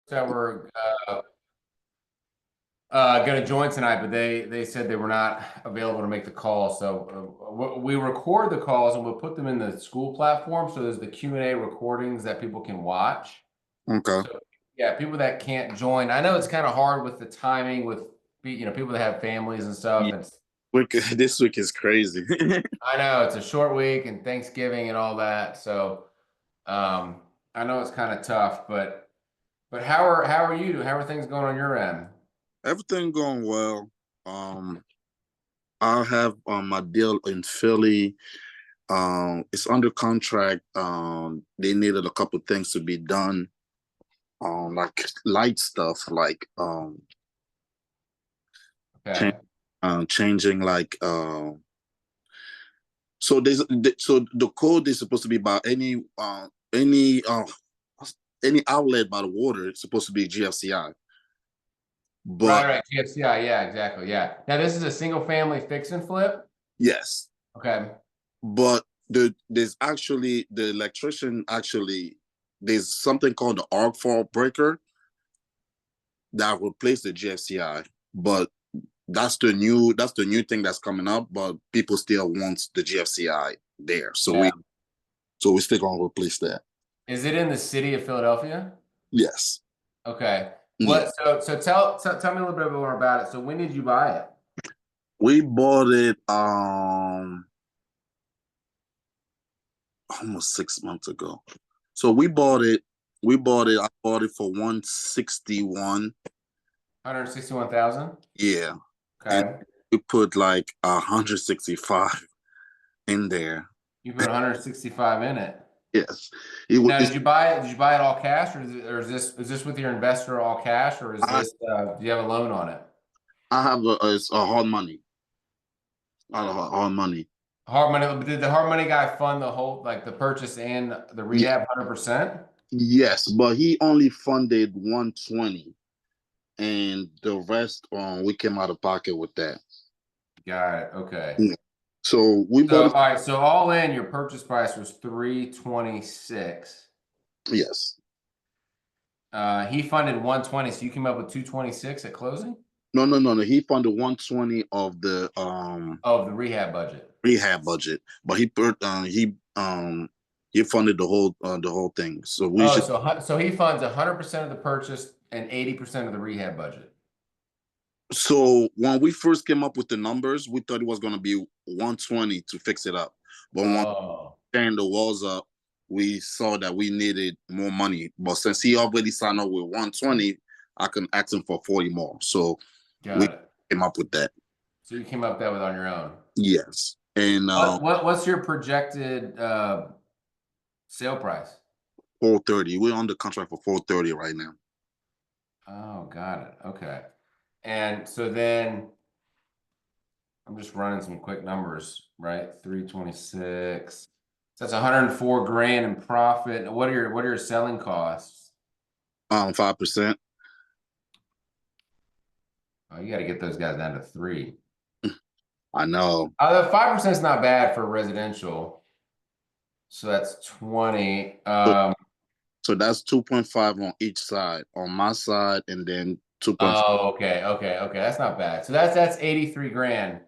that were going to join tonight, but they said they were not available to make the call. So we record the calls and we'll put them in the school platform. So there's the Q&A recordings that people can watch. Okay. So yeah, people that can't join. I know it's kind of hard with the timing with people that have families and stuff. Yeah, It's this week is crazy. I know it's a short week and Thanksgiving and all that. So I know it's kind of tough, but how are you? How are things going on your end? Everything going well. I have my deal in Philly. It's under contract. They needed a couple things to be done. Like light stuff, like cha Okay. changing like so so the code is supposed to be about any outlet by the water. It's supposed to be GFCI, Right, but right. GFCI. Yeah, exactly. Yeah. Now this is a single family fix and flip. yes. Okay. But there's actually the electrician actually there's something called the arc fault breaker that replaced the GFCI, but that's the new thing that's coming up. But people still want the GFCI there, so Yeah. we're still gonna replace that. Is it in the city of Philadelphia? Yes, Okay. yeah. Tell me a little bit more about it. So when did you buy it? We bought it almost 6 months ago. So we bought it. I bought it for 161. 161,000? Yeah, and Okay. we put like 165 in there. You put 165 in it. Yes, Now, it's, did you buy it all cash or is this with your investor all cash or is I this do you have a loan on it? I have it's a hard money, a lot of hard money. Hard money, did the hard money guy fund the whole like the purchase and the Yeah, rehab 100%? yes, but he only funded 120, and the rest we came out of pocket with that. Got it. Okay. Yeah. So we So bought all it. right, so all in your purchase price was 326. Yes. He funded 120, so you came up with 226 at closing? No, no, no, no. He funded 120 of the Oh, the rehab budget. rehab budget, but he funded the whole thing. So we Oh, should. so he funds 100% of the purchase and 80% of the rehab budget. So when we first came up with the numbers, we thought it was going to be 120 to fix it up. But when Oh, tearing the walls up, we saw that we needed more money. But since he already signed up with 120, I can ask him for 40 more. So we got it. came up with that. So you came up that with on your own. Yes. And What's your projected sale price? 430. We're on the contract for 430 right now. Oh, got it. Okay. And so then I'm just running some quick numbers, right? 326. So that's 104 grand in profit. What are your selling costs? 5%. Oh, you got to get those guys down to three. I know. The 5% is not bad for residential. So that's 20. So, so that's 2.5 on each side, on my side, and then 2.5. Oh, okay, okay, okay. That's not bad. So that's 83 grand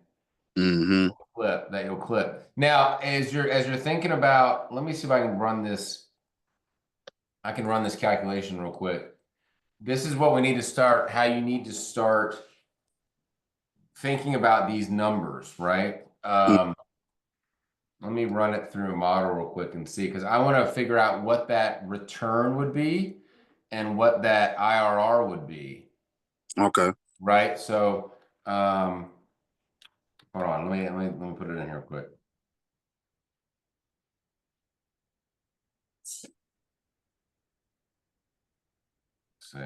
Mm-hmm. clip that you'll clip. Now, as you're thinking about, let me see if I can run this. I can run this calculation real quick. This is what we need to start, how you need to start thinking about these numbers, right? Let me run it through a model real quick and see, because I want to figure out what that return would be and what that IRR would be, Okay. right? So, hold on, let me put it in here quick. See.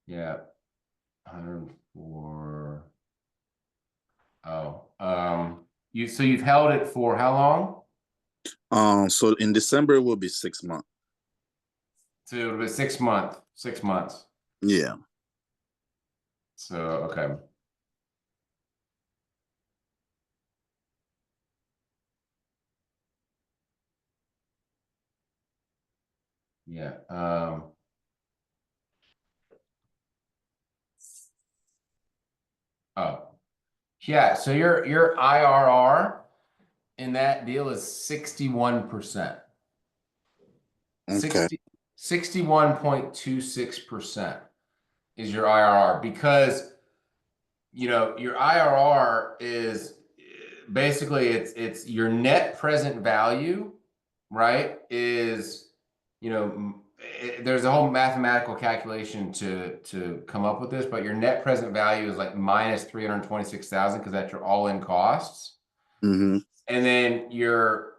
Yeah, 104. Oh, so you've held it for how long? So in December it will be 6 months. So it'll be 6 months. 6 months. Yeah. So okay. Yeah. Oh, yeah. So your IRR in that deal is 61%. Okay. 61.26% is your IRR because your IRR is basically it's your net present value, right? Is there's a whole mathematical calculation to come up with this, but your net present value is like minus 326,000 because that's your all-in costs. Mm-hmm. And then your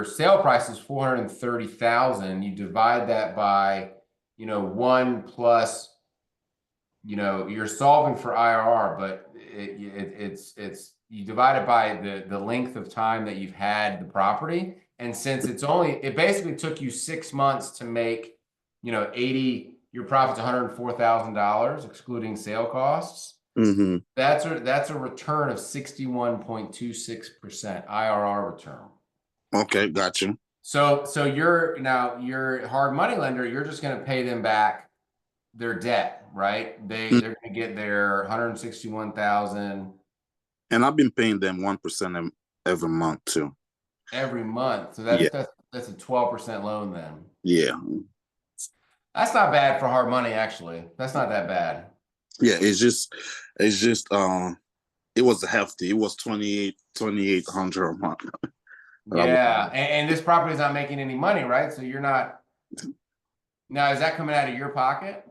sale price is 430,000. You divide that by, one plus, you're solving for IRR, but it's you divide it by the length of time that you've had the property. And since it basically took you 6 months to make, your profit's $104,000, excluding sale costs. Mm-hmm. That's a return of 61.26% IRR return. Okay, gotcha. So your hard money lender, you're just going to pay them back their debt, right? They're going to get their 161,000 And I've been paying them 1% every month too. every month. So Yeah. that's a 12% loan then. Yeah. That's not bad for hard money, actually. That's not that bad. Yeah, it's just it was hefty. It was 2,800 a month. Yeah, and this property is not making any money, right? So you're not. Now, is that coming out of your pocket?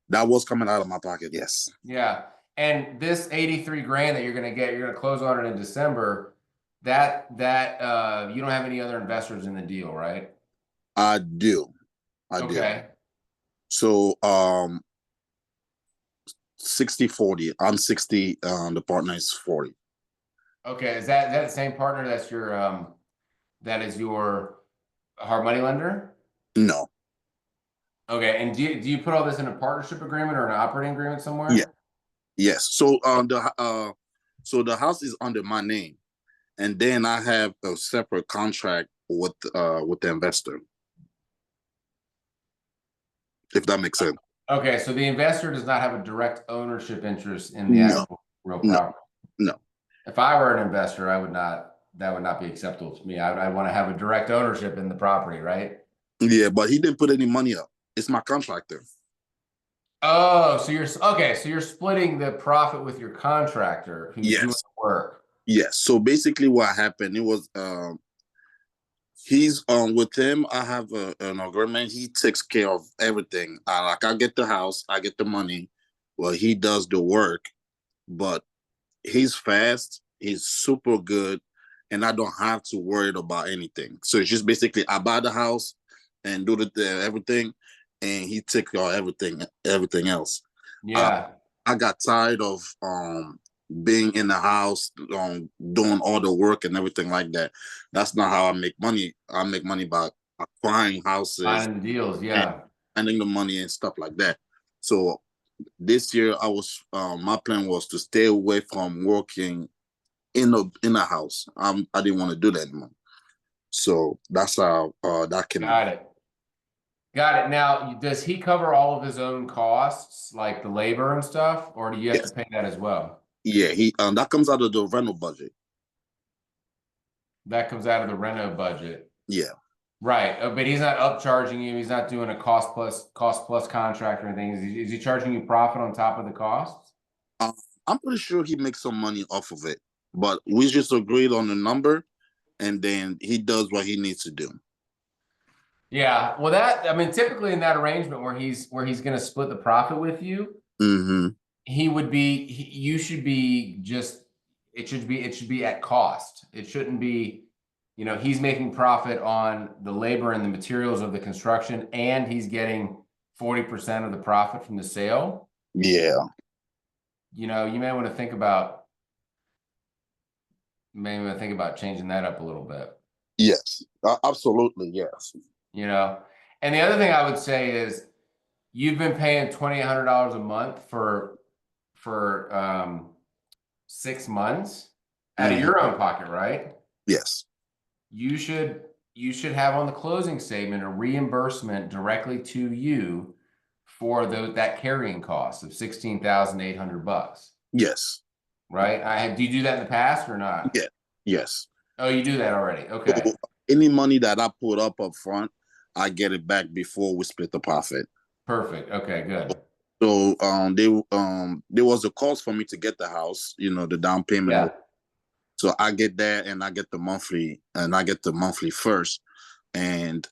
That was coming out of my pocket, yes. Yeah. And this 83 grand that you're going to get, you're going to close on it in December. That you don't have any other investors in the deal, right? I do. I do. Okay. So 60-40. I'm 60, the partner is 40. Okay. Is that the same partner that is your hard money lender? No. Okay. And do you put all this in a partnership agreement or an operating agreement Yeah. somewhere? Yes. So the house is under my name, and then I have a separate contract with the investor. If that makes sense. Okay. So the investor does not have a direct ownership interest in the No. actual real No. property. No. If I were an investor, that would not be acceptable to me. I want to have a direct ownership in the property, right? Yeah, but he didn't put any money up. It's my contractor. Oh, so you're splitting the profit with your contractor who's doing Yes. the work. Yes. So basically what happened, it was he's with him, I have an agreement. He takes care of everything. I get the house, I get the money. Well, he does the work, but he's fast, he's super good, and I don't have to worry about anything. So it's just basically I buy the house and do everything, and he takes care of everything else. Yeah. I got tired of being in the house, doing all the work and everything like that. That's not how I make money. I make money by acquiring houses, Finding deals, yeah. spending the money and stuff like that. So this year, my plan was to stay away from working in a house. I didn't want to do that anymore. So that's how that came out. Got it. Got it. Now, does he cover all of his own costs, like the labor and stuff, or do you have to Yes. pay that as well? Yeah, he that comes out of the rental budget. That comes out of the reno budget. Yeah. Right. But he's not upcharging you. He's not doing a cost plus contract or anything. Is he charging you profit on top of the costs? I'm pretty sure he makes some money off of it, but we just agreed on the number, and then he does what he needs to do. Yeah. Well, typically in that arrangement where he's going to split the profit with you, Mm-hmm. you should be just, it should be at cost. It shouldn't be, he's making profit on the labor and the materials of the construction, and he's getting 40% of the profit from the sale, Yeah. you know, you may want to think about changing that up a little bit, Yes. Absolutely. Yes. you know. And the other thing I would say is you've been paying $2,800 a month for 6 months out of Mhm. your own pocket, right? Yes. You should have on the closing statement a reimbursement directly to you for that carrying cost of $16,800, Yes. right? Do you do that in the past or not? Yeah. Yes. Oh, you do that already. Okay. So any money that I put up front, I get it back before we split the profit. Perfect. Okay, good. So there was a cost for me to get the house, the down payment. Yeah. So I get that and I get the monthly first. And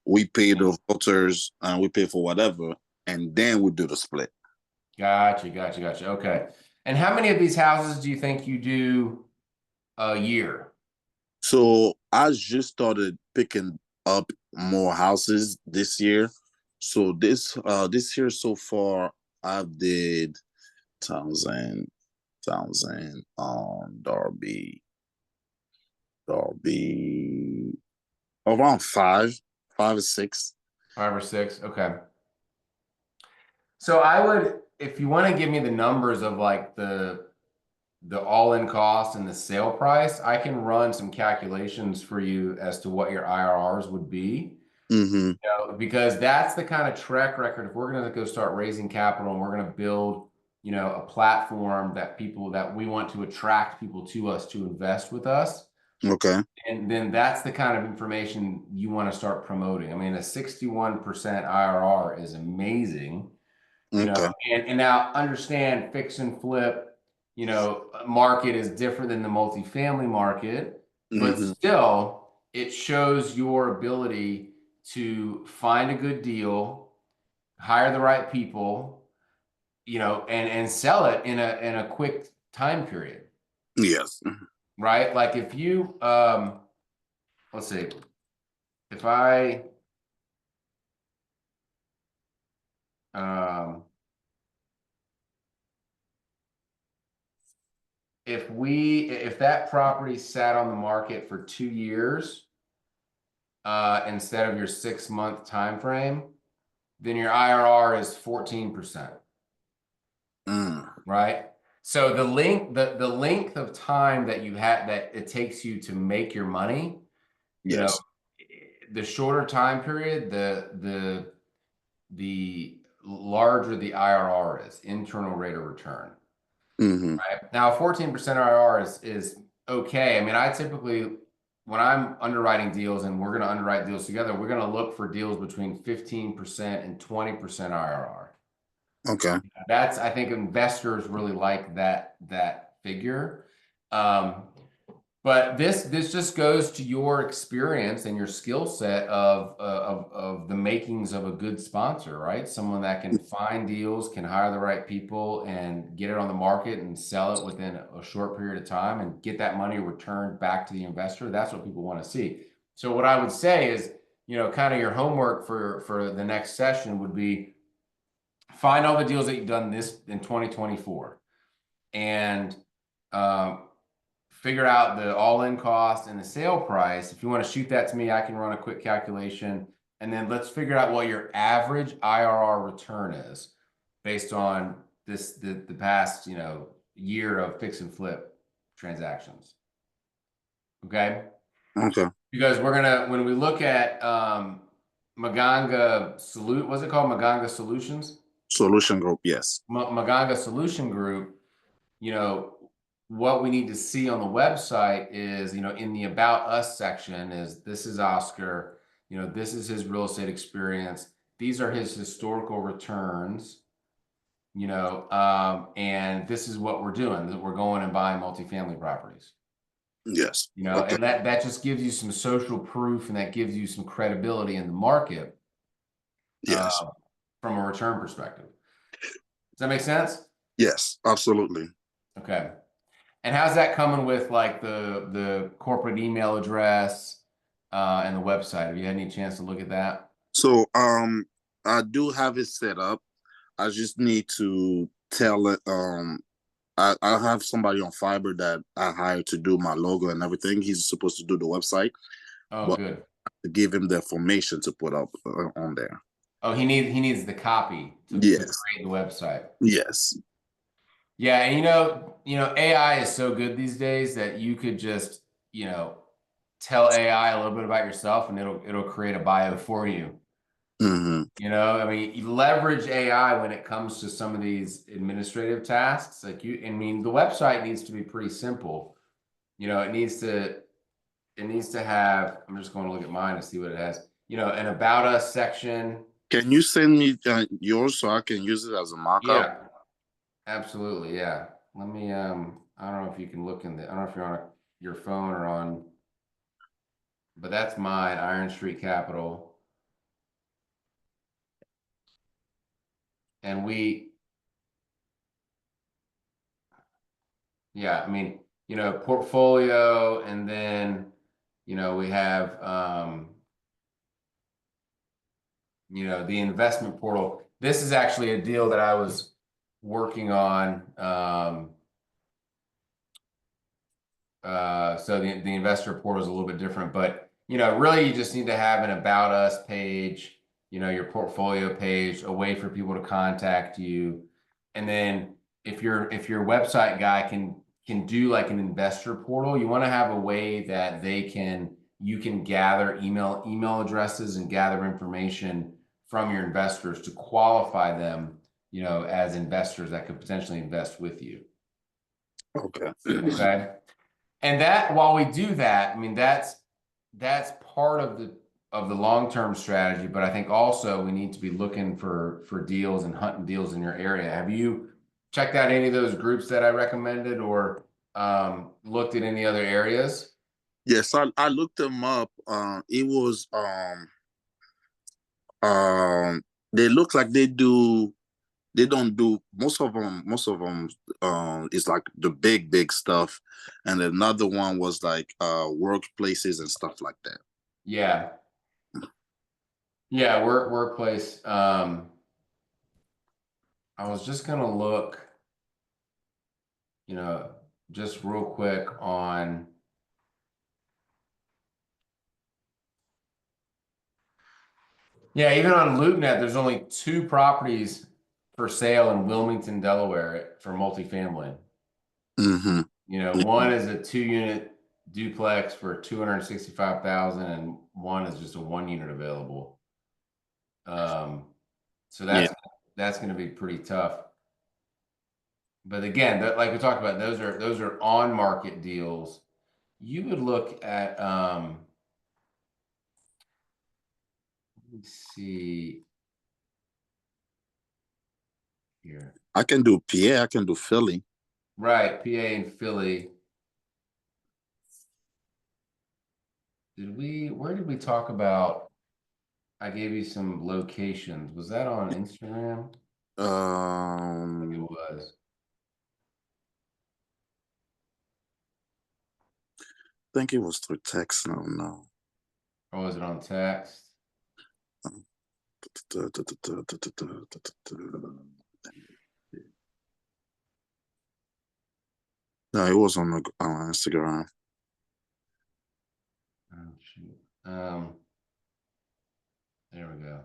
we pay the filters and we pay for whatever, and then we do the split. Gotcha. Okay. And how many of these houses do you think you do a year? So I just started picking up more houses this year. So this year so far I've did Townsend, Darby, around five or six. 5 or 6. Okay. So I would, if you want to give me the numbers of like the all-in cost and the sale price, I can run some calculations for you as to what your IRRs would be. Mm-hmm. Because that's the kind of track record. If we're going to go start raising capital and we're going to build, a platform that we want to attract people to us to invest with us, Okay. and then that's the kind of information you want to start promoting. I mean, a 61% IRR is amazing, Okay. and now understand fix and flip, market is different than the multifamily market, but Mm-hmm. still it shows your ability to find a good deal, hire the right people, and sell it in a quick time period, Yes. right? Like if you let's see, if I um if that property sat on the market for 2 years instead of your 6 month time frame, then your IRR is 14%, Mm. right? So the length of time that it takes you to make your money, Yes. the shorter time period, the larger the IRR is, internal rate of return. Mm-hmm. Right? Now, 14% IRR is okay. I mean, I typically, when I'm underwriting deals and we're going to underwrite deals together, we're going to look for deals between 15% and 20% IRR. Okay. I think investors really like that figure. But this just goes to your experience and your skill set of the makings of a good sponsor, right? Someone that can find deals, can hire the right people, and get it on the market and sell it within a short period of time and get that money returned back to the investor. That's what people want to see. So what I would say is, kind of your homework for the next session would be find all the deals that you've done this in 2024 and figure out the all-in cost and the sale price. If you want to shoot that to me, I can run a quick calculation. And then let's figure out what your average IRR return is based on the past, year of fix and flip transactions. Okay? Okay. Because when we look at Maganga what's it called? Maganga Solutions? Solution Group. Yes. Maganga Solution Group, what we need to see on the website is, in the About Us section this is Oscar, this is his real estate experience. These are his historical returns, and this is what we're doing, that we're going and buying multifamily properties. Yes. Okay. And that just gives you some social proof and that gives you some credibility in the market Yes. from a return perspective. Does that make sense? Yes. Absolutely. Okay. And how's that coming with like the corporate email address and the website? Have you had any chance to look at that? So I do have it set up. I just need to tell it. I have somebody on Fiverr that I hired to do my logo and everything. He's supposed to do the website, Oh, but good. to give him the information to put up on there. Oh, he needs the copy to Yes, create the website. yes. Yeah, and AI is so good these days that you could just, tell AI a little bit about yourself and it'll create a bio for you. Hmm. I mean, you leverage AI when it comes to some of these administrative tasks. I mean, the website needs to be pretty simple. It needs to have, I'm just going to look at mine to see what it has. An about us section. Can you send me yours so I can use it as a mock-up? Yeah, absolutely. Yeah. Let me, I don't know if you can look I don't know if you're on your phone or but that's mine, Iron Street Capital. And yeah, I mean, portfolio, and then, we have, the investment portal. This is actually a deal that I was working on. So the investor portal is a little bit different, but really you just need to have an about us page, your portfolio page, a way for people to contact you. And then if your website guy can do like an investor portal, you want to have a way that you can gather email addresses and gather information from your investors to qualify them, as investors that could potentially invest with you. Okay. Okay. And that, while we do that, I mean, that's part of the long-term strategy, but I think also we need to be looking for deals and hunting deals in your area. Have you checked out any of those groups that I recommended, or looked at any other areas? Yes, I looked them up. It was um they look like they don't do most of them is like the big stuff, and another one was like workplaces and stuff like that. Yeah. Yeah, workplace. I was just gonna look, you know, just real quick on. Yeah, even on LoopNet, there's only 2 properties for sale in Wilmington, Delaware for multifamily. Mm-hmm. One is a 2-unit duplex for 265,000, and one is just a 1-unit available. So Yeah, that's going to be pretty tough. But again, like we talked about, those are on market deals. You would look at, let me see here. I can do PA. I can do Philly. Right, PA and Philly. Where did we talk about? I gave you some locations. Was that on Instagram? I think it Um, was. I think it was through text. No. Or was it on text? No, it was on Instagram. Oh, shoot. There we go.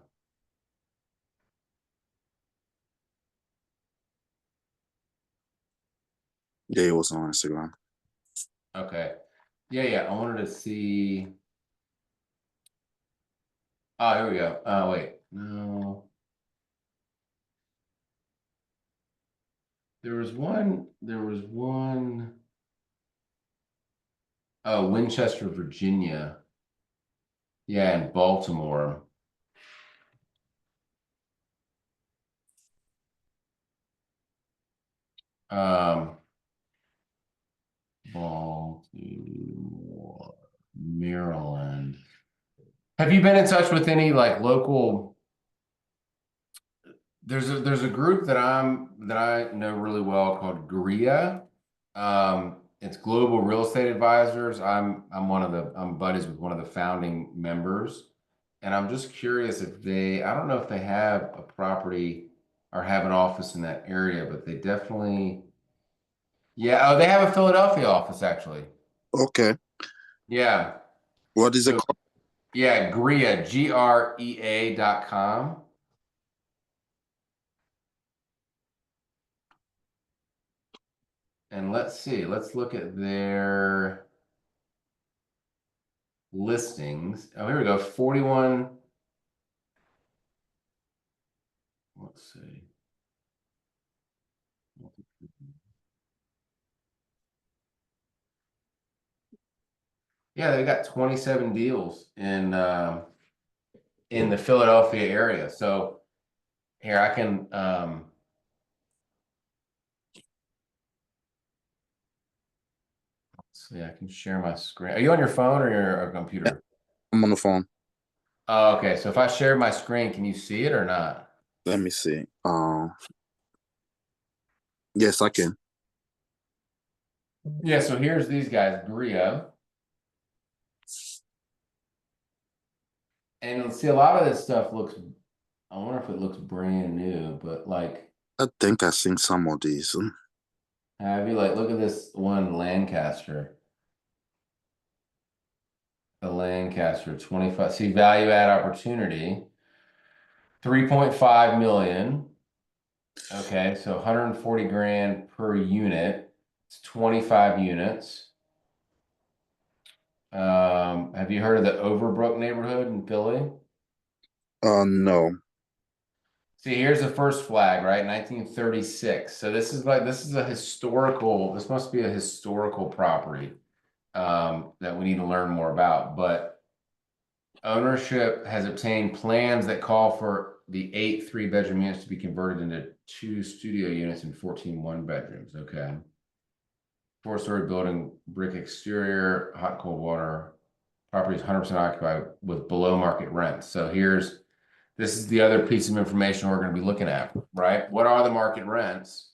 Yeah, it was on Instagram. Okay. Yeah. I wanted to see. Oh, here we go. Oh, wait. No. There was one. Oh, Winchester, Virginia. Yeah, in Baltimore. Um, Baltimore, Maryland. Have you been in touch with any like local? There's a group that I know really well called GRIA. It's Global Real Estate Advisors. I'm buddies with one of the founding members. And I'm just curious if I don't know if they have a property or have an office in that area, but they definitely, yeah. Oh, they have a Philadelphia office actually. Okay. Yeah. What is it So called? yeah, GREA, GREA.com. And let's see, let's look at their listings. Oh, here we go. 41. Let's see. Yeah, they got 27 deals in the Philadelphia area. So here I can let's see, I can share my screen. Are you on your phone or your computer? I'm on the phone. Oh, okay. So if I share my screen, can you see it or not? Let me see. Yes, I can. Yeah, so here's these guys, GREA. And let's see, a lot of this stuff looks, I wonder if it looks brand new, but like, I think I've seen some of these. have you like, look at this one Lancaster. The Lancaster 25. See, value add opportunity, 3.5 million. Okay, so 140 grand per unit. It's 25 units. Have you heard of the Overbrook neighborhood in Philly? No. See, here's the first flag, right? 1936. So this is a historical, this must be a historical property that we need to learn more about. But ownership has obtained plans that call for the 8 3-bedroom units to be converted into 2 studio units and 14 1-bedrooms. Okay. 4-story building, brick exterior, hot and cold water. Property is 100% occupied with below market rents. So this is the other piece of information we're going to be looking at, right? What are the market rents?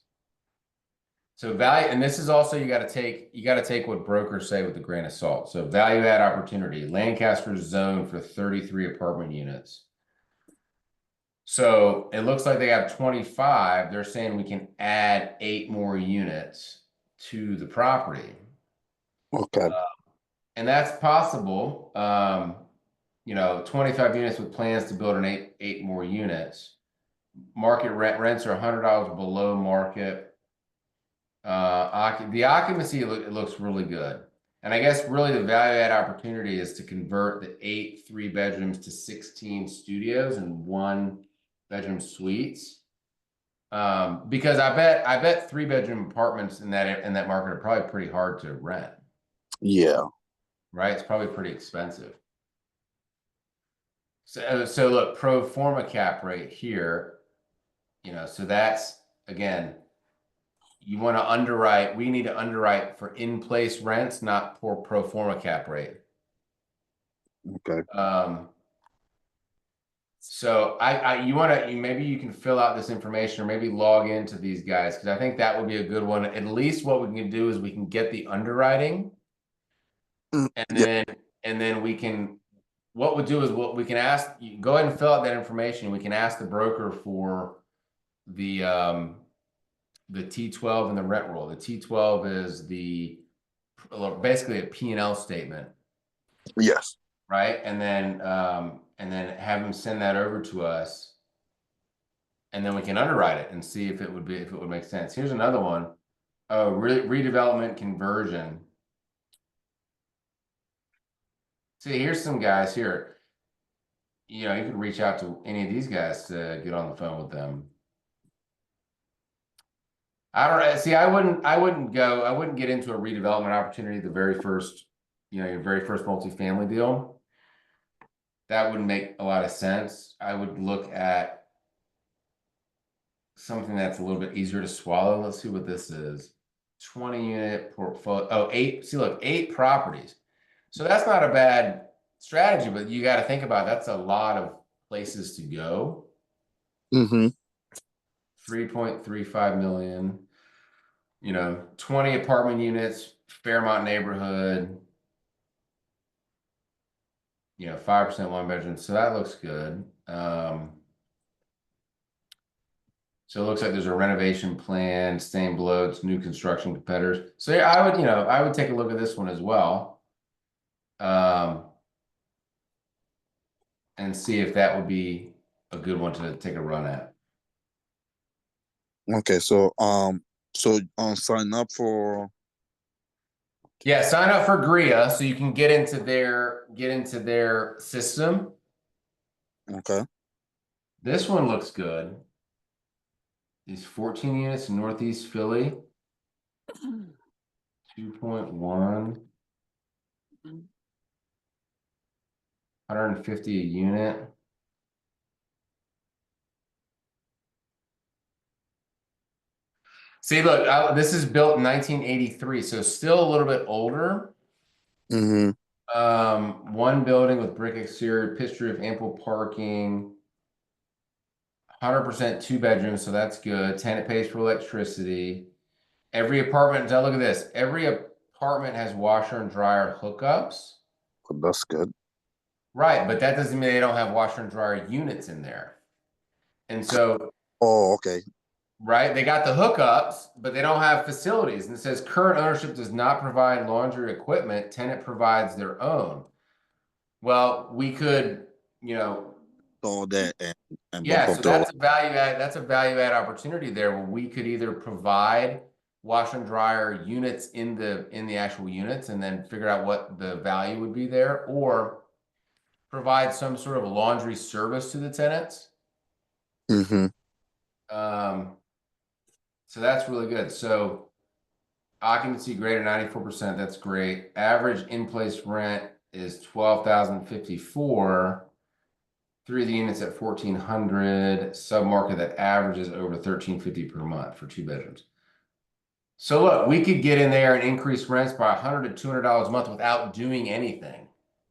So value, and this is also you got to take what brokers say with a grain of salt. So value add opportunity, Lancaster's zone for 33 apartment units. So it looks like they have 25. They're saying we can add 8 more units to the property. Okay. And that's possible. 25 units with plans to build an eight more units. Market rents are $100 below market. The occupancy it looks really good. And I guess really the value add opportunity is to convert the 8 3-bedrooms to 16 studios and 1-bedroom suites. Because I bet 3-bedroom apartments in that market are probably pretty hard to rent, Yeah. right? It's probably pretty expensive. So look, pro forma cap rate here, so that's again, you want to underwrite, we need to underwrite for in-place rents, not for pro forma cap rate. Okay. So maybe you can fill out this information or maybe log into these guys because I think that would be a good one. At least what we can do is we can get the underwriting and Yeah. then what we'll do is what we can ask, you go ahead and fill out that information. We can ask the broker for the T12 and the rent roll. The T12 is basically a P&L statement, Yes. right? And then have them send that over to us, and then we can underwrite it and see if it would make sense. Here's another one. Oh, redevelopment conversion. See, here's some guys here. You can reach out to any of these guys to get on the phone with them. I don't see. I wouldn't get into a redevelopment opportunity the very first, your very first multifamily deal. That wouldn't make a lot of sense. I would look at something that's a little bit easier to swallow. Let's see what this is. 20-unit portfolio. Oh, 8. See, look, 8 properties. So that's not a bad strategy, but you got to think about that's a lot of places to go. Mm-hmm. 3.35 million. 20 apartment units, Fairmont neighborhood. you know, 5% one bedroom, so that looks good. So it looks like there's a renovation plan, staying below its new construction competitors. So yeah, I would, you know, I would take a look at this one as well. And see if that would be a good one to take a run at. Okay, sign up for. Yeah, sign up for GRIA so you can get into their system. Okay. This one looks good. These 14 units in Northeast Philly. 2.1. 150 a unit. See, look, this is built in 1983, so still a little bit older. Mm-hmm. One building with brick exterior, pitched roof, ample parking. 100% two bedrooms, so that's good. Tenant pays for electricity. Every apartment, now look at this. Every apartment has washer and dryer hookups. That's good. Right, but that doesn't mean they don't have washer and dryer units in there. And so, Oh, okay. right, they got the hookups, but they don't have facilities. And it says current ownership does not provide laundry equipment. Tenant provides their own. Well, we could, you know, All that and yeah, bump so up the. that's a value add opportunity there where we could either provide wash and dryer units in the actual units and then figure out what the value would be there, or provide some sort of laundry service to the tenants. Mm-hmm. So that's really good. So occupancy greater 94%, that's great. Average in-place rent is 12,054. Three of the units at 1,400, sub-market that averages over 1,350 per month for two bedrooms. So look, we could get in there and increase rents by $100 to $200 a month without doing anything,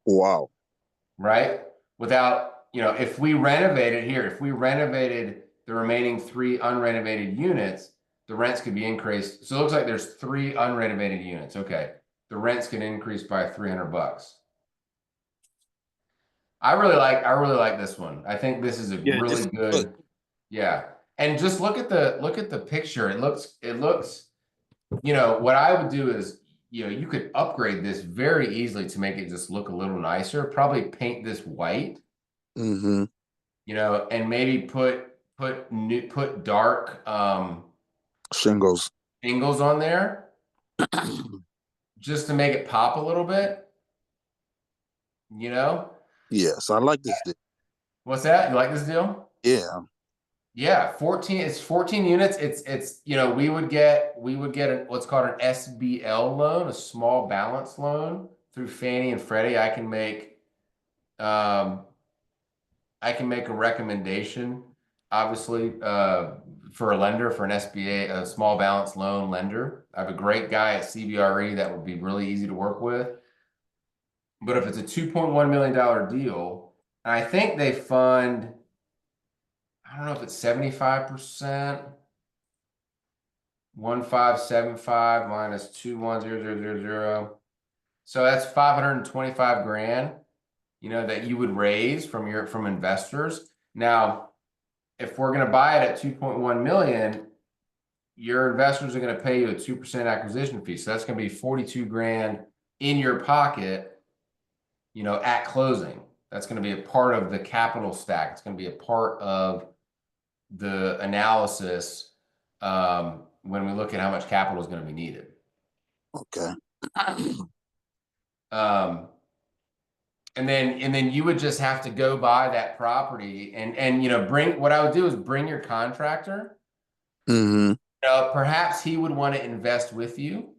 Wow. right? Without, you know, if we renovated the remaining three unrenovated units, the rents could be increased. So it looks like there's three unrenovated units. Okay. The rents can increase by $300. I really like this one. I think this is a Yeah, really this is good. Yeah. And just look at the picture. It looks, you know, what I would do is, you know, you could upgrade this very easily to make it just look a little nicer. Probably paint this white, Mm-hmm. you know, and maybe put dark Shingles. shingles on there just to make it pop a little bit, you know? Yes, I like this deal. What's that? You like this deal? Yeah. Yeah, 14, it's 14 units. It's, you know, we would get what's called an SBL loan, a small balance loan through Fannie and Freddie. I can make a recommendation, obviously, for a lender, for an SBA, a small balance loan lender. I have a great guy at CBRE that would be really easy to work with. But if it's a $2.1 million deal, and I think they fund, I don't know if it's 75%, 1,575 minus 210,000. So that's 525 grand, you know, that you would raise from investors. Now, if we're going to buy it at 2.1 million, your investors are going to pay you a 2% acquisition fee. So that's going to be 42 grand in your pocket, you know, at closing. That's going to be a part of the capital stack. It's going to be a part of the analysis when we look at how much capital is going to be needed. Okay. And then you would just have to go buy that property and you know, what I would do is bring your contractor. Mm-hmm. Perhaps he would want to invest with you.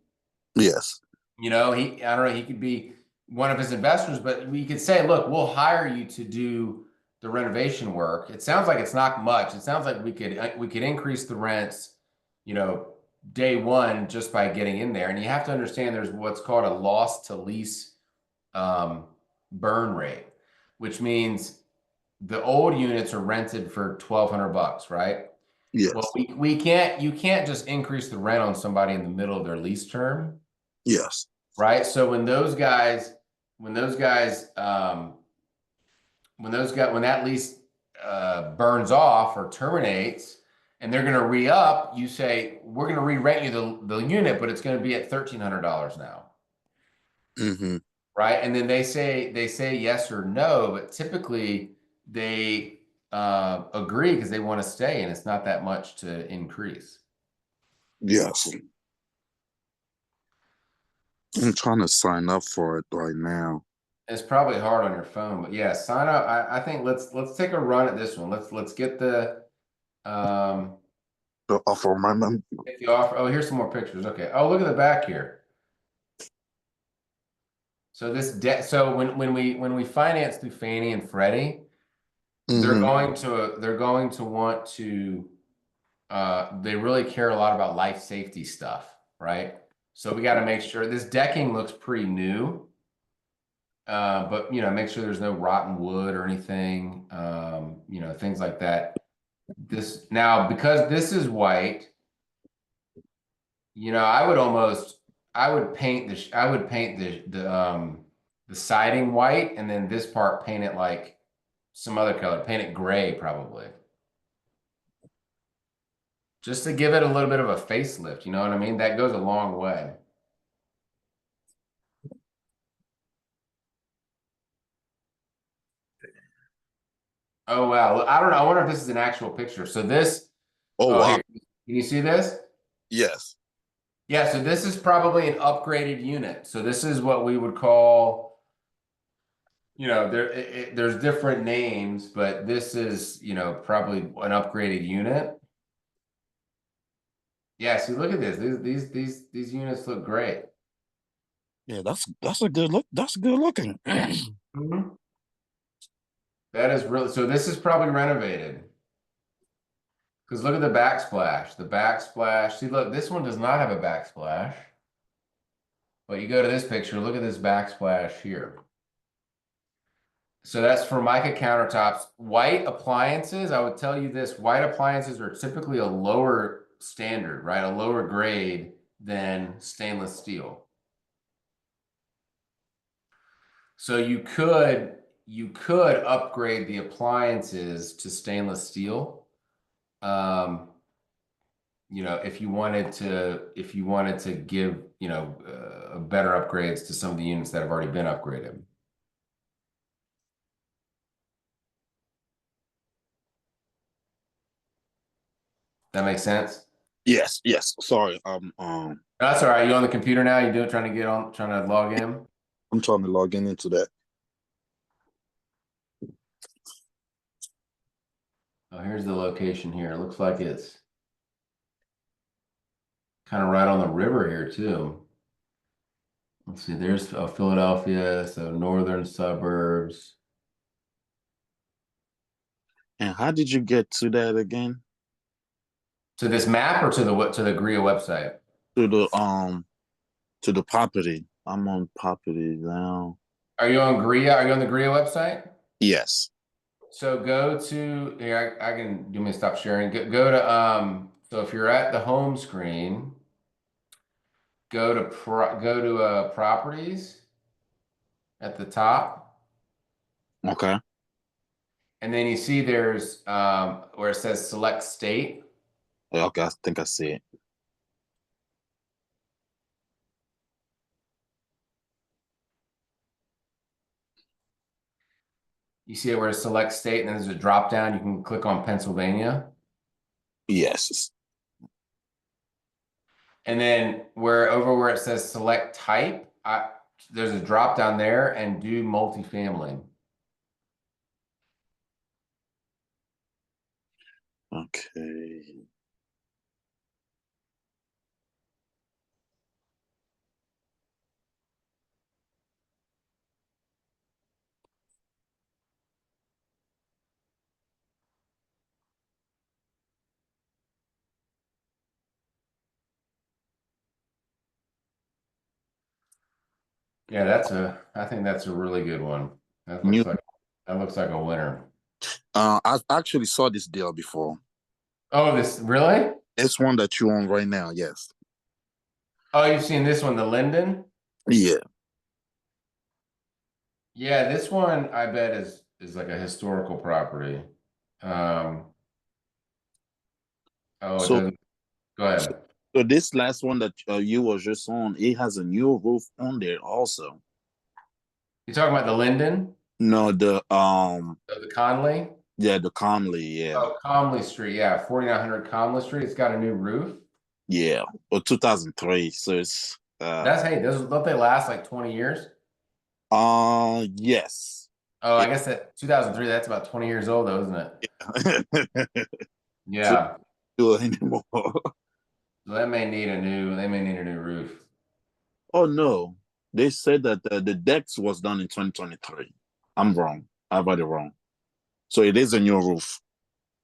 Yes. You know, I don't know, he could be one of his investors, but we could say, look, we'll hire you to do the renovation work. It sounds like it's not much. It sounds like we could increase the rents, you know, day one just by getting in there. And you have to understand there's what's called a loss to lease burn rate, which means the old units are rented for $1,200, right? Yes. Well, you can't just increase the rent on somebody in the middle of their lease term. Yes. Right. So when those guys when that lease burns off or terminates, and they're going to re-up, you say we're going to re-rent you the unit, but it's going to be at $1,300 now, Mm-hmm. right? And then they say yes or no, but typically they agree because they want to stay, and it's not that much to increase. Yes. I'm trying to sign up for it right now. It's probably hard on your phone, but yeah, sign up. I think let's take a run at this one. Let's get um The offer amendment. get the offer. Oh, here's some more pictures. Okay. Oh, look at the back here. So this debt. So when we finance through Fannie and Freddie, Mm-hmm. they're going to want to they really care a lot about life safety stuff, right? So we got to make sure this decking looks pretty new. But make sure there's no rotten wood or anything, things like that. This now, because this is white, I would paint the siding white, and then this part paint it like some other color, paint it gray probably. Just to give it a little bit of a facelift, you know what I mean? That goes a long way. Oh wow. I don't know. I wonder if this is an actual picture. So this, Oh oh wow. here, can you see this? Yes. Yeah, so this is probably an upgraded unit. So this is what we would call, there's different names, but this is, probably an upgraded unit. Yeah, see, look at this. These units look great. Yeah, that's a good look. That's good looking. Mhm. That is really, so this is probably renovated. Because look at the backsplash. The backsplash. See, look, this one does not have a backsplash. But you go to this picture, look at this backsplash here. So that's Formica countertops. White appliances, I would tell you this, white appliances are typically a lower standard, right? A lower grade than stainless steel. So you could upgrade the appliances to stainless steel. Um, if you wanted to give, better upgrades to some of the units that have already been upgraded. That makes sense? Yes, yes. Sorry. That's all right. You on the computer now? You doing trying to log in? I'm trying to log in into that. Oh, here's the location here. It looks like it's kind of right on the river here too. Let's see, there's Philadelphia, so northern suburbs. And how did you get to that again? To this map or to the GRIA website? To the property. I'm on property now. Are you on GRIA? Are you on the GRIA website? Yes. So go to here. I can do me stop sharing. Go to So if you're at the home screen, go to properties at the top. Okay. And then you see there's where it says select state. Yeah, okay, I think I see it. You see it where it select state, and then there's a drop down. You can click on Pennsylvania. Yes. And then where it says select type, there's a drop down there and do multifamily. Okay. Yeah, I think that's a really good one. That New. looks like a winner. I actually saw this deal before. Oh, this really? It's one that you own right now. Yes. Oh, you've seen this one, the Linden? Yeah. Yeah, this one I bet is is like a historical property. Um, oh, it So, doesn't. Go so, ahead. so this last one that you was just on, it has a new roof on there also. You talking about the Linden? No, The Conley? yeah, the Conley, yeah, Oh, Comley Street. Yeah, 4900 Comley Street. It's got a new roof. yeah, or 2003. So it's That's hey, those don't they last like 20 years? yes. Oh, I It, guess that 2003, that's about 20 years old though, isn't it? so Yeah. do it anymore. So they may need a new roof. Oh no, they said that the decks was done in 2023. I'm wrong. I got it wrong. So it is a new roof.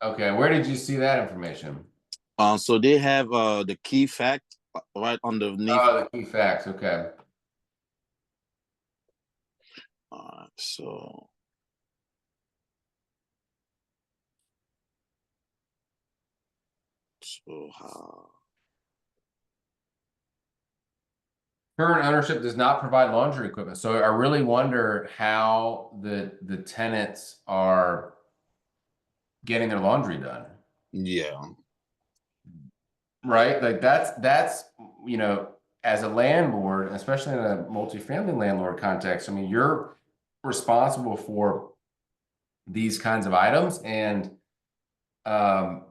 Okay, where did you see that information? So they have the key fact right underneath. Oh, the key facts. Okay. So how? Current ownership does not provide laundry equipment. So I really wonder how the tenants are getting their laundry done. Yeah, Right? Like that's you know, as a landlord, especially in a multifamily landlord context, I mean, you're responsible for these kinds of items and um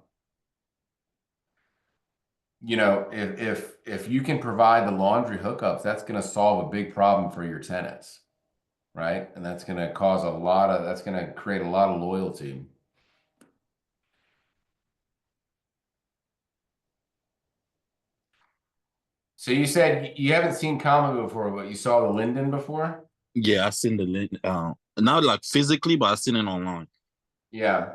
you know, if you can provide the laundry hookups, that's going to solve a big problem for your tenants, right? And that's going to cause that's going to create a lot of loyalty. So you said you haven't seen Comic before, but you saw the Linden before? yeah. I seen the link. Not like physically, but I seen it online. Yeah.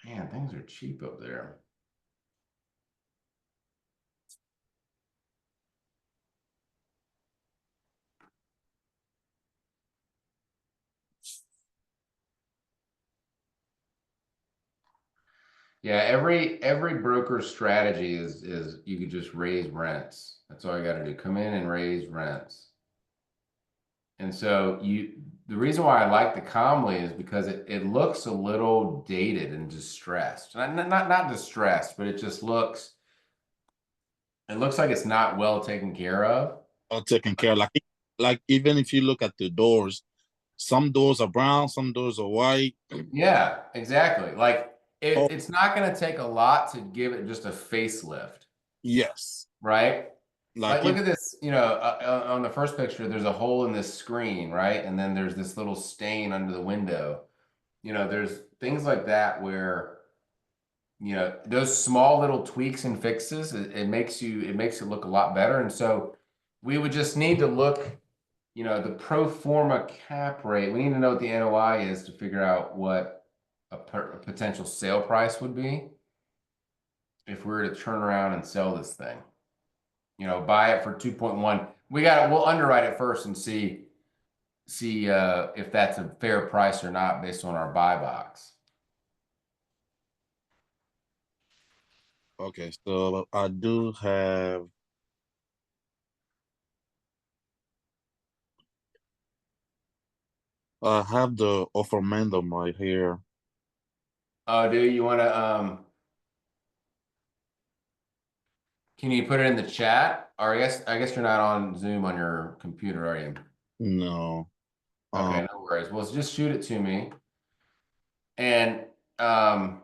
Man, things are cheap up there. Yeah, every broker's strategy is you could just raise rents. That's all you got to do. Come in and raise rents. And so the reason why I like the Comly is because it looks a little dated and distressed. Not distressed, but it looks like it's not well taken care of. All taken care of. Like even if you look at the doors, some doors are brown, some doors are white. Yeah, exactly. Like Oh, it's not going to take a lot to give it just a facelift, yes. right? Like, Like look if at this, you know, on the first picture, there's a hole in this screen, right? And then there's this little stain under the window. You know, there's things like that where, you know, those small little tweaks and fixes, it makes it look a lot better. And so we would just need to look, you know, the pro forma cap rate. We need to know what the NOI is to figure out what a potential sale price would be if we were to turn around and sell this thing. You know, buy it for 2.1. We'll underwrite it first and see if that's a fair price or not based on our buy box. okay, so I have the offer mandum right here. Oh, do you want to can you put it in the chat? Or I guess you're not on Zoom on your computer, are you? No. Um Okay, no worries. Well, just shoot it to me. And um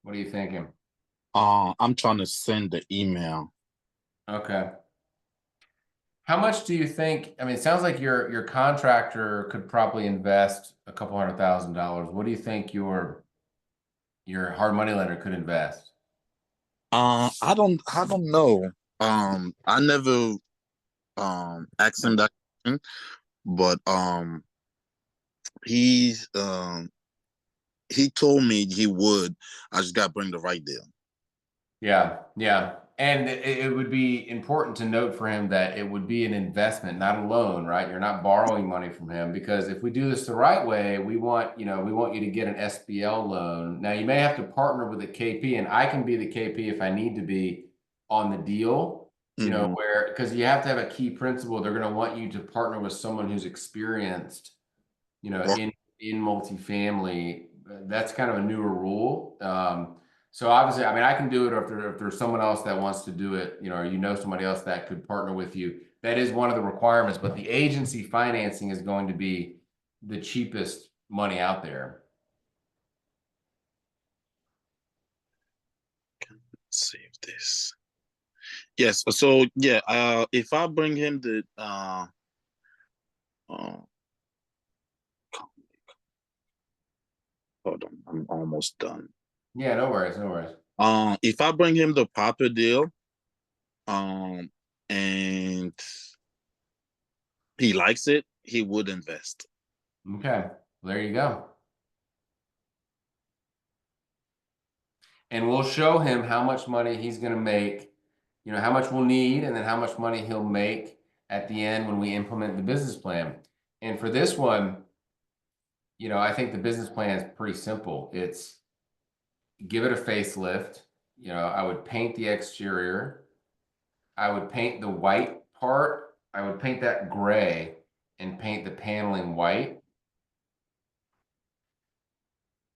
What are you thinking? I'm trying to send the email. Okay. How much do you think? I mean, it sounds like your contractor could probably invest a couple $100,000. What do you think your hard money lender could invest? I don't know. I never asked him that question, but he's he told me he would. I just got to bring the right deal. Yeah, yeah. And it would be important to note for him that it would be an investment, not a loan, right? You're not borrowing money from him because if we do this the right way, we want you to get an SBL loan. Now you may have to partner with a KP, and I can be the KP if I need to be on the deal, Hmm. where because you have to have a key principal. They're going to want you to partner with someone who's experienced, in multifamily. That's kind of a newer rule. So obviously, I mean, I can do it, or if there's someone else that wants to do it, or somebody else that could partner with you. That is one of the requirements, but the agency financing is going to be the cheapest money out there. Save this. Yes. So yeah. If I bring him the uh hold on, I'm almost done. Yeah, no worries, no worries. If I bring him the proper deal, um, and he likes it, he would invest. Okay, there you go. And we'll show him how much money he's going to make, how much we'll need, and then how much money he'll make at the end when we implement the business plan. And for this one, I think the business plan is pretty simple. It's give it a facelift. I would paint the exterior. I would paint the white part. I would paint that gray and paint the paneling white.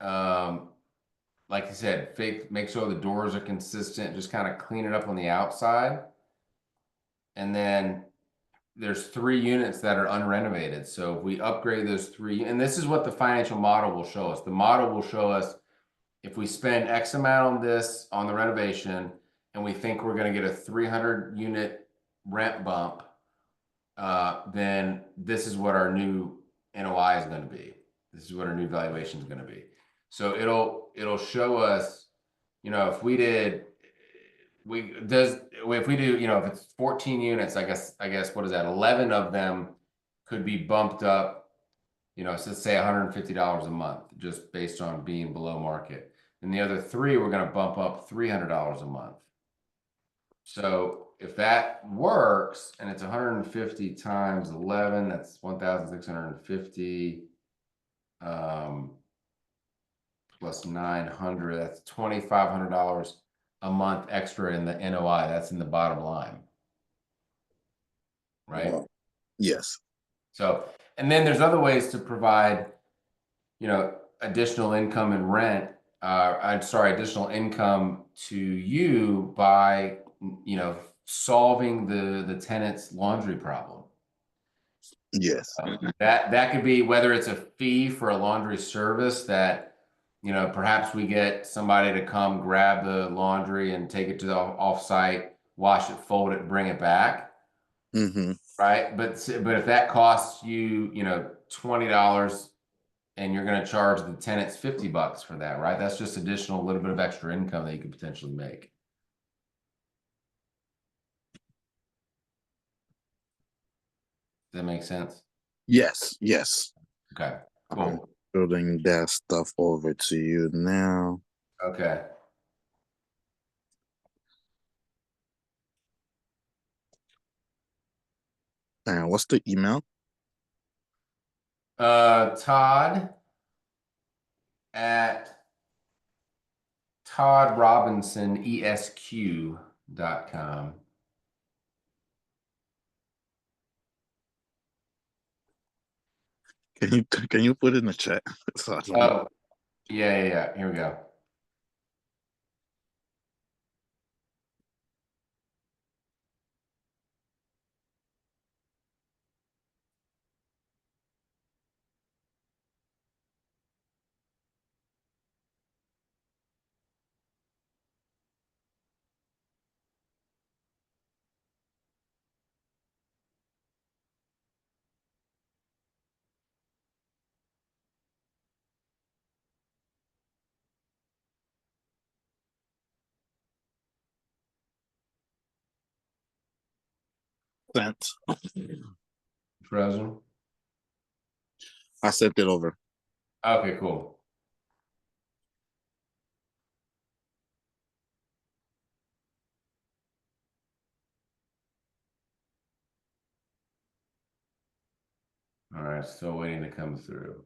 Um, like I said, make sure the doors are consistent. Just kind of clean it up on the outside. And then there's 3 units that are unrenovated. So if we upgrade those three, and this is what the financial model will show us. The model will show us if we spend X amount on this on the renovation, and we think we're going to get a 300 unit rent bump, then this is what our new NOI is going to be. This is what our new valuation is going to be. So it'll show us, if we did if we do, if it's 14 units, I guess what is that? 11 of them could be bumped up, so let's say $150 a month, just based on being below market. And the other three, we're going to bump up $300 a month. So if that works, and it's 150 times 11, that's 1,650, plus 900, that's $2,500 a month extra in the NOI. That's in the bottom line, right? Wow. Yes. So, and then there's other ways to provide, additional income and rent. I'm sorry, additional income to you by, solving the tenant's laundry problem. Yes. That could be whether it's a fee for a laundry service that, perhaps we get somebody to come grab the laundry and take it to the offsite, wash it, fold it, bring it back, Hmm. right? But if that costs you, $20 and you're going to charge the tenants $50 for that, right? That's just additional, a little bit of extra income that you could potentially make. Does that make sense? Yes. Yes. Okay, I'm cool. building that stuff over to you now. Okay. And what's the email? Todd at toddrobinsonesq.com. Can you put it in the chat? So I don't- Oh, yeah, yeah, yeah. Here we go. Sent. Frozen? I sent it over. Okay, cool. All right, still waiting to come through.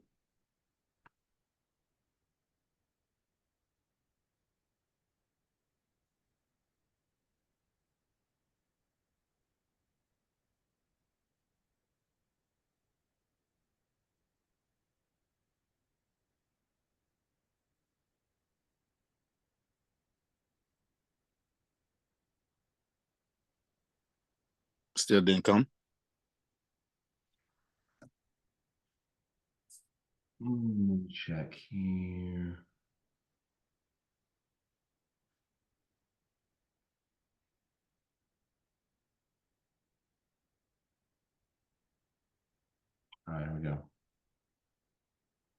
Still didn't come. Check here. All right, here we go.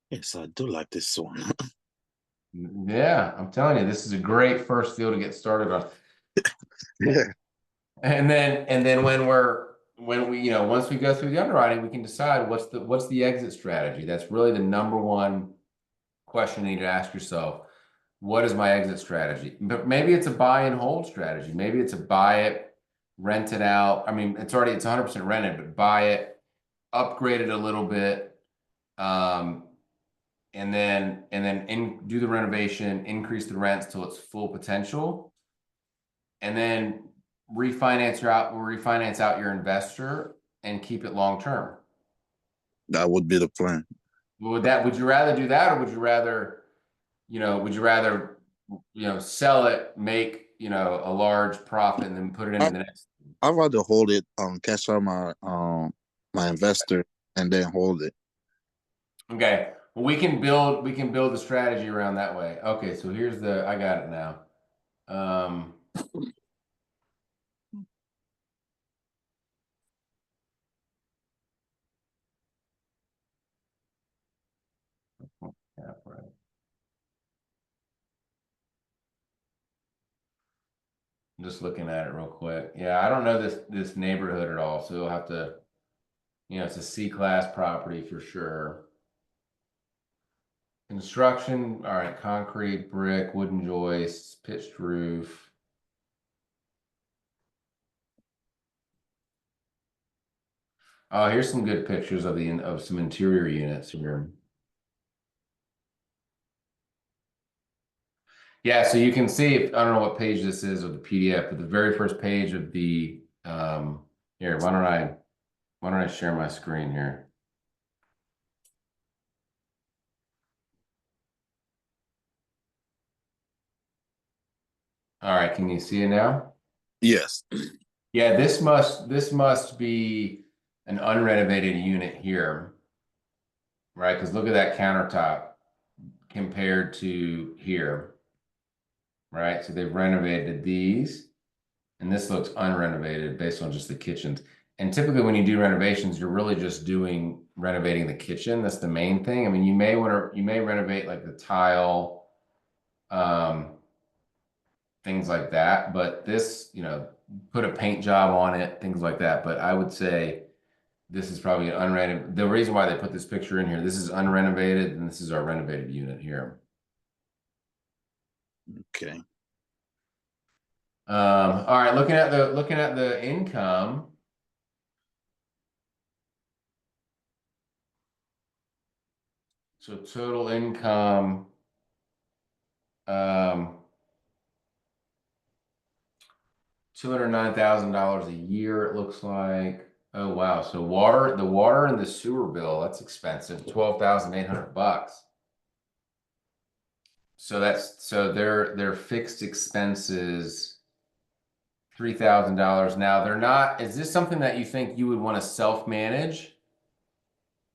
Yes, I do like this one. Yeah, I'm telling you, this is a great first field to get started on. Yeah. And then when we, once we go through the underwriting, we can decide what's the exit strategy. That's really the number one question you need to ask yourself. What is my exit strategy? But maybe it's a buy and hold strategy. Maybe it's a buy it, rent it out. I mean, it's 100% rented, but buy it, upgrade it a little bit, and then do the renovation, increase the rents till its full potential, and then refinance out your investor and keep it long term. That would be the plan. Would you rather do that, or would you rather sell it, make a large profit, and then put it into the next? I'd rather hold it, cash out my investor and then hold it. Okay. Well, we can build the strategy around that way. Okay, so I got it now. Yeah, right. I'm just looking at it real quick. Yeah, I don't know this neighborhood at all, so you'll have to, it's a C-class property for sure. Construction, all right, concrete, brick, wooden joists, pitched roof. Oh, here's some good pictures of some interior units here. Yeah, so you can see, I don't know what page this is of the PDF, but the very first page of the, here, why don't I share my screen here? All right, can you see it now? Yes. Yeah, this must be an unrenovated unit here, right? Because look at that countertop compared to here, right? So they've renovated these, and this looks unrenovated based on just the kitchens. And typically when you do renovations, you're really just renovating the kitchen. That's the main thing. I mean, you may renovate like the tile, things like that, but this, put a paint job on it, things like that. But I would say this is probably an unrenovated. The reason why they put this picture in here, this is unrenovated, and this is our renovated unit here. Okay. All right, looking at the income. So total income, $209,000 a year, it looks like. Oh wow. So the water and the sewer bill, that's expensive, $12,800. So their fixed expenses, $3,000. Now they're not, is this something that you think you would want to self-manage?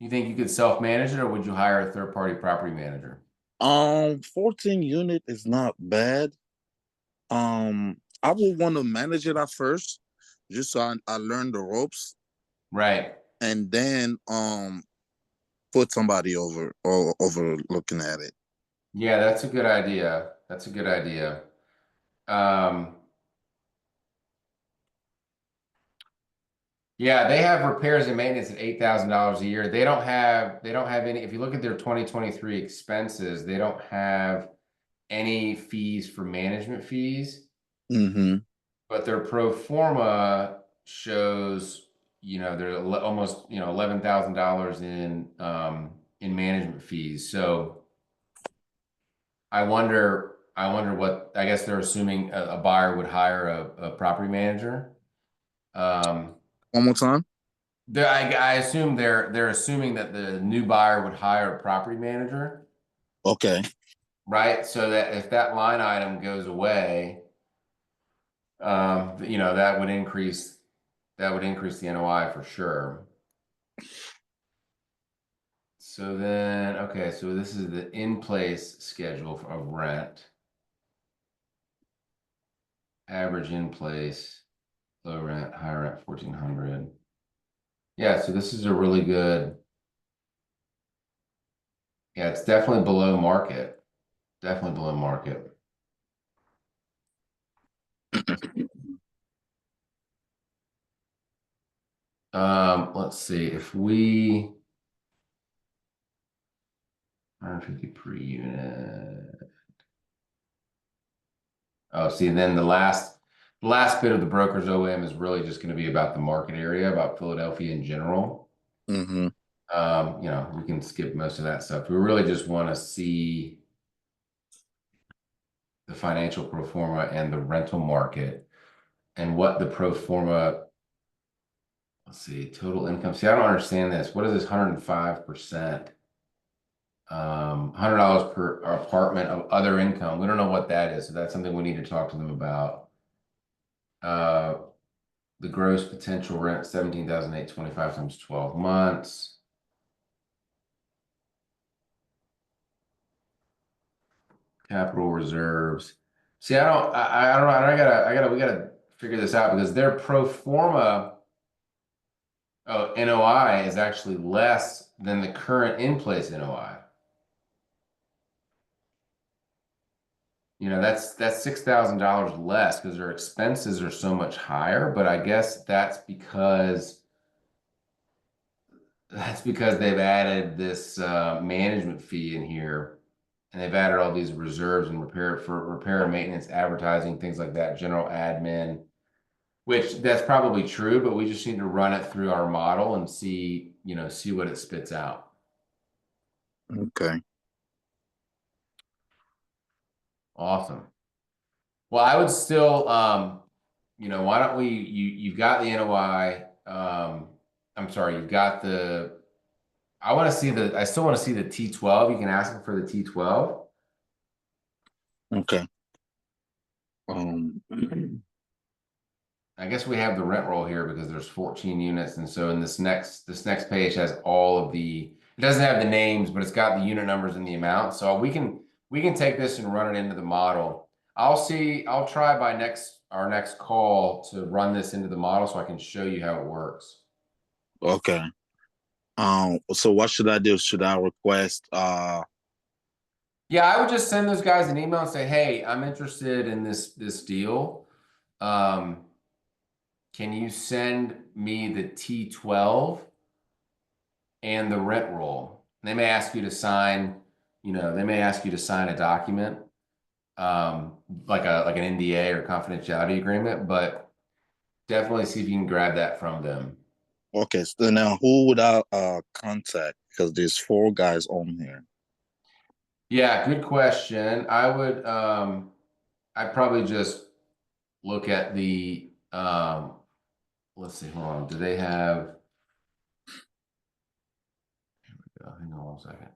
You think you could self-manage it, or would you hire a third-party property manager? 14 unit is not bad. I would want to manage it at first, just so I learn the ropes, Right. and then put somebody over looking at it. Yeah, that's a good idea. That's a good idea. Um, Yeah, they have repairs and maintenance at $8,000 a year. They don't have any, if you look at their 2023 expenses, they don't have any fees for management fees, Mm-hmm. but their pro forma shows, they're almost, $11,000 in management fees. So I wonder what, I guess they're assuming a buyer would hire a property manager. Um, One more time. I assume they're assuming that the new buyer would hire a property manager, Okay. right? So that if that line item goes away, that would increase the NOI for sure. So then, okay, so this is the in-place schedule of rent. Average in place, low rent, high rent, 1,400. Yeah, so this is a really good. Yeah, it's definitely below market. Definitely below market. Let's see if we 150 per unit. Oh, see, then the last bit of the broker's OM is really just going to be about the market area, about Philadelphia in general. Mm-hmm. We can skip most of that stuff. We really just want to see the financial pro forma and the rental market and what the pro forma, let's see, total income. See, I don't understand this. What is this 105%? $100 per apartment of other income. We don't know what that is, so that's something we need to talk to them about. Uh, the gross potential rent, 17,825 times 12 months. Capital reserves. See, I don't know. We gotta figure this out because their pro forma NOI is actually less than the current in-place NOI. That's $6,000 less because their expenses are so much higher, but I guess that's because they've added this management fee in here, and they've added all these reserves and repair and maintenance, advertising, things like that, general admin, which that's probably true, but we just need to run it through our model and see what it spits out. Okay. Awesome. Well, I would still, why don't you've got the NOI, I'm sorry, I still want to see the T12. You can ask them for the T12. Okay. I guess we have the rent roll here because there's 14 units. And so in this next page has it doesn't have the names, but it's got the unit numbers and the amount. So we can take this and run it into the model. I'll try by our next call to run this into the model so I can show you how it works. Okay. So what should I do? Should I request Yeah, I would just send those guys an email and say, hey, I'm interested in this deal. Can you send me the T12 and the rent roll? They may ask you to sign, a document, like an NDA or confidentiality agreement, but definitely see if you can grab that from them. okay, so now who would I contact? Because there's 4 guys on here. Yeah, good question. I'd probably just look at let's see, hold on. Do they have, hang on 1 second.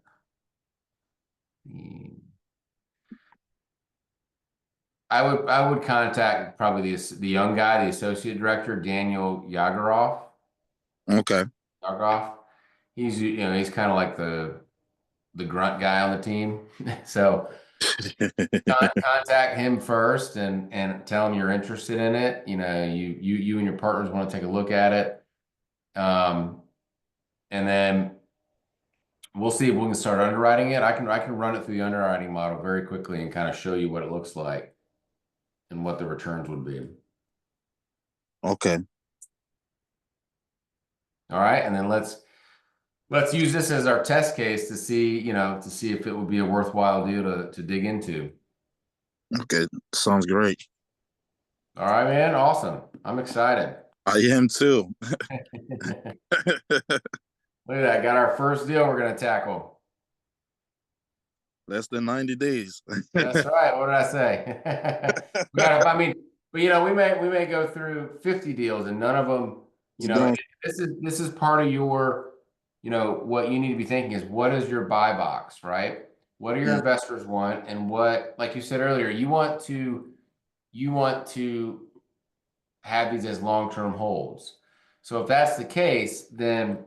I would contact probably the young guy, the associate director, Daniel Yagaroff. Okay. Yagaroff. He's kind of like the grunt guy on the team. So contact him first and tell him you're interested in it. You and your partners want to take a look at it. And then we'll see if we can start underwriting it. I can run it through the underwriting model very quickly and kind of show you what it looks like and what the returns would be. Okay. All right, and then let's use this as our test case to see, to see if it would be a worthwhile deal to dig into. Okay, sounds great. All right, man. Awesome. I'm excited. I am too. Look at that. Got our first deal we're going to tackle. Less than 90 days. That's right. What did I say? I mean, but we may go through 50 deals and none of them, this is part of your, what you need to be thinking is what is your buy box, right? What do your investors want? And what, like you said earlier, you want to have these as long-term holds. So if that's the case, then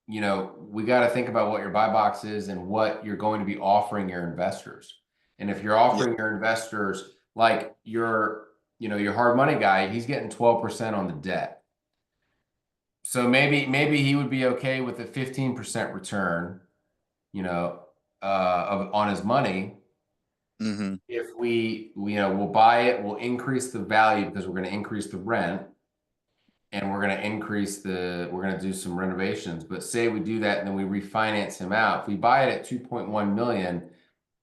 we got to think about what your buy box is and what you're going to be offering your investors. And if you're offering your investors like your hard money guy, he's getting 12% on the debt. So maybe he would be okay with a 15% return, on his money. If we'll buy it, we'll increase the value because we're going to increase the rent. And we're going to do some renovations. But say we do that and then we refinance him out. If we buy it at 2.1 million,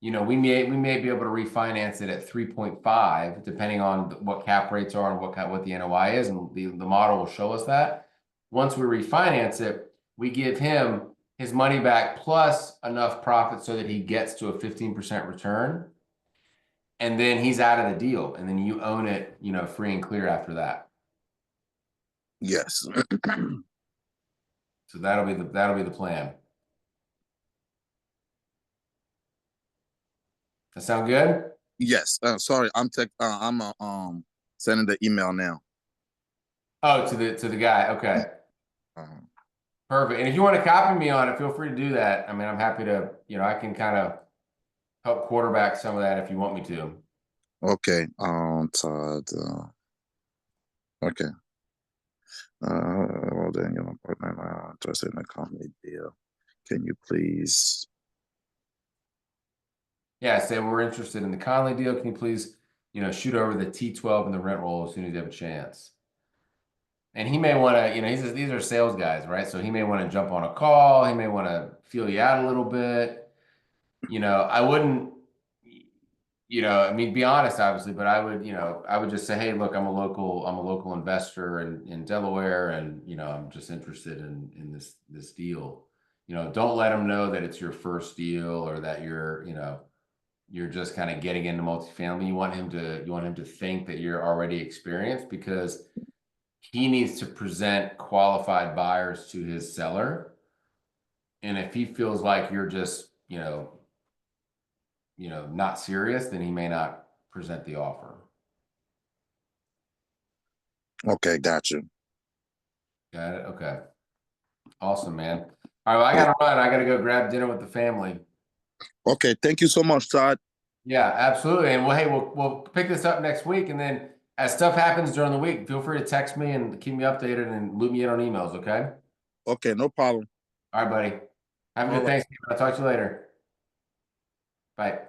we may be able to refinance it at 3.5, depending on what cap rates are and what the NOI is, and the model will show us that. Once we refinance it, we give him his money back plus enough profit so that he gets to a 15% return. And then he's out of the deal. And then you own it, free and clear after that. Yes. So that'll be the plan. That sound good? Yes. Sorry, I'm sending the email now. Oh, to the guy. Okay. Perfect. And if you want to copy me on it, feel free to do that. I mean, I'm happy to, I can kind of help quarterback some of that if you want me to. Okay. Todd. Okay. Well then, partner interested in a company deal. Can you please? Yeah, say we're interested in the Conley deal. Can you please, shoot over the T12 and the rent roll as soon as you have a chance? And he may want to, these are sales guys, right? So he may want to jump on a call. He may want to feel you out a little bit. I wouldn't, I mean, be honest, obviously, but I would just say, hey, look, I'm a local investor in Delaware, and I'm just interested in this deal. Don't let them know that it's your first deal or that you're just kind of getting into multifamily. You want him to think that you're already experienced, because he needs to present qualified buyers to his seller. And if he feels like you're just, not serious, then he may not present the offer. Okay, got you. Got it? Okay. Awesome, man. All right, well, I gotta run. I gotta go grab dinner with the family. Okay, thank you so much, Todd. Yeah, absolutely. And we'll pick this up next week, and then as stuff happens during the week, feel free to text me and keep me updated and loop me in on emails, okay? Okay, no problem. All right, buddy. Have a good Thanksgiving. I'll talk to you later. Bye.